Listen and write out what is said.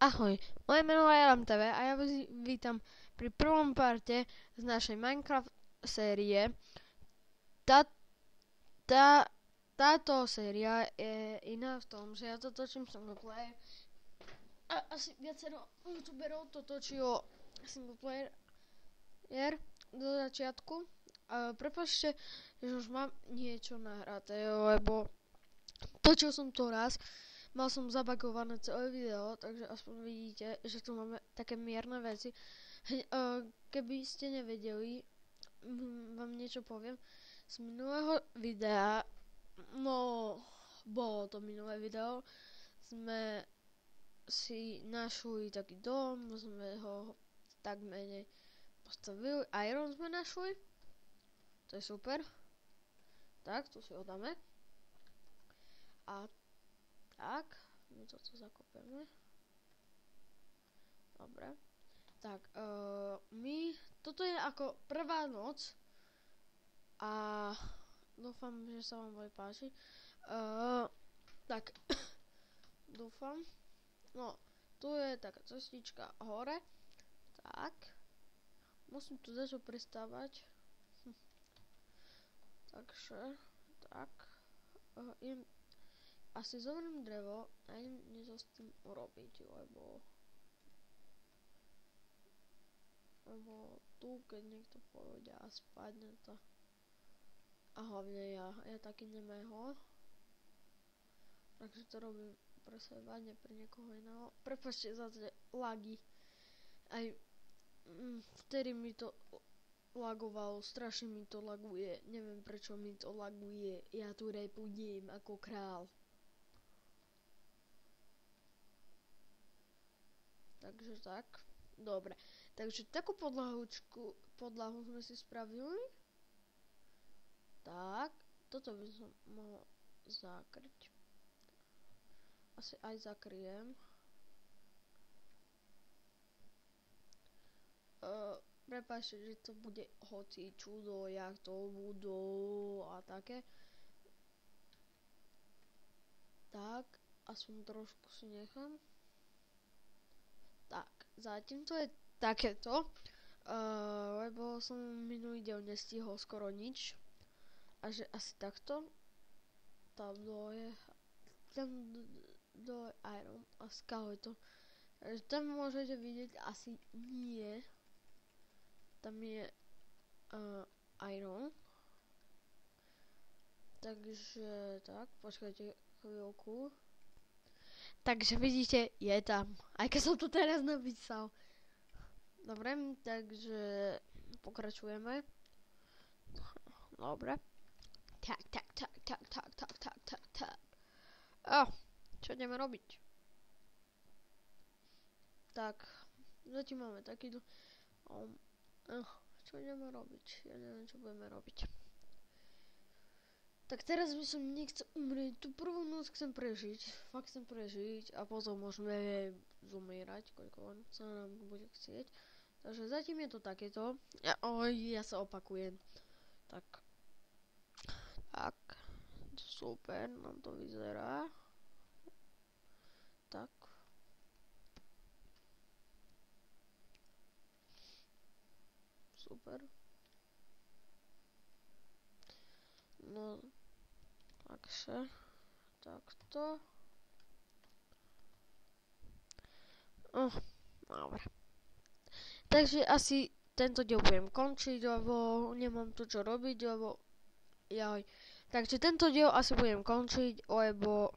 Ahoj, moje meno je Aram TV a ja vás vítam pri prvom parte z našej Minecraft série. Tá, tá, táto séria je iná v tom, že ja to točím single player a asi viacero youtuberov to točilo single player do začiatku. Prepáčte, že už mám niečo nahraté, lebo točil som to raz. Mal som zabagované celé video, takže aspoň vidíte, že tu máme také mierne veci. Keby ste nevedeli, vám niečo poviem. Z minulého videa, no bolo to minulé video, sme si našli taký dom, sme ho tak menej postavili. Iron sme našli, to je super. Tak, tu si ho dáme. A tak, my toto zakopeme. Dobre. Tak, toto je ako prvá noc a dúfam, že sa vám bude páčiť. Tak, dúfam. No, tu je taká cestička hore. Tak, musím tu začať pristávať. Takže, tak, asi zoberiem drevo a idem niečo s tým urobiť, lebo tu, keď niekto pôjde a spadne to. A hlavne ja taký nemého. Takže to robím pre seba, nie pre niekoho iného. Prepáčte za tie lagy. Aj vtedy mi to lagovalo, strašne mi to laguje. Neviem prečo mi to laguje. Ja tu repudím ako král. Takže tak, dobre. Takže takú podlahu sme si spravili. Tak, toto by som mohol zakryť. Asi aj zakryjem. Prepáčte, že to bude hoci čudo, jak to budú a také. Tak, aspoň trošku si nechám. Tak, zatím to je takéto, lebo som minulý deň nestihol skoro nič. A že asi takto. Tam dole je Iron a skeleton. Takže tam môžete vidieť asi nie. Tam je Iron. Takže tak, počkajte chvíľku. Takže vidíte, je tam. Aj keď som to teraz napísal. Dobre, takže pokračujeme. Dobre. Tak. Čo ideme robiť? Tak, zatím máme taký čo ideme robiť? Ja neviem, čo budeme robiť. Tak teraz by som nechcel umrieť, tú prvú noc chcem prežiť, fakt chcem prežiť a potom môžeme zomierať, koľko sa nám bude chcieť. Takže zatím je to takéto, ja sa opakujem. Tak, super nám to vyzerá. Tak. Super. No, takže, takto. Dobre. Takže asi tento diel budem končiť, lebo nemám tu čo robiť, lebo jaj. Takže tento diel asi budem končiť, lebo